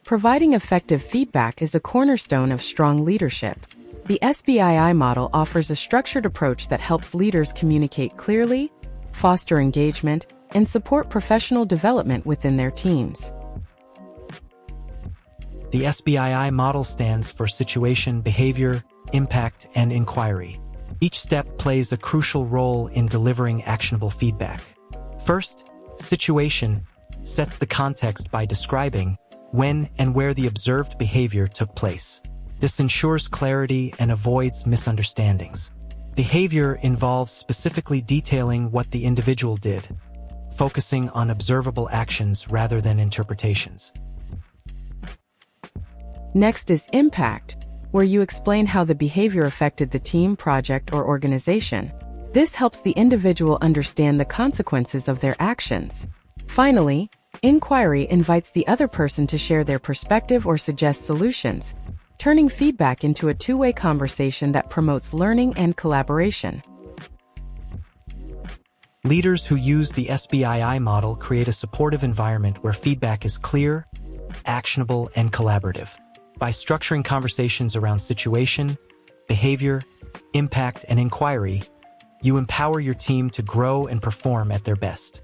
Providing effective feedback is a cornerstone of strong leadership. The SBII model offers a structured approach that helps leaders communicate clearly, foster engagement, and support professional development within their teams. The SBII model stands for situation, behavior, impact, and inquiry. Each step plays a crucial role in delivering actionable feedback. First, situation sets the context by describing when and where the observed behavior took place. This ensures clarity and avoids misunderstandings. Behavior involves specifically detailing what the individual did, focusing on observable actions rather than interpretations. Next is impact, where you explain how the behavior affected the team, project, or organization. This helps the individual understand the consequences of their actions. Finally, inquiry invites the other person to share their perspective or suggest solutions, turning feedback into a two-way conversation that promotes learning and collaboration. Leaders who use the SBII model create a supportive environment where feedback is clear, actionable, and collaborative. By structuring conversations around situation, behavior, impact, and inquiry, you empower your team to grow and perform at their best.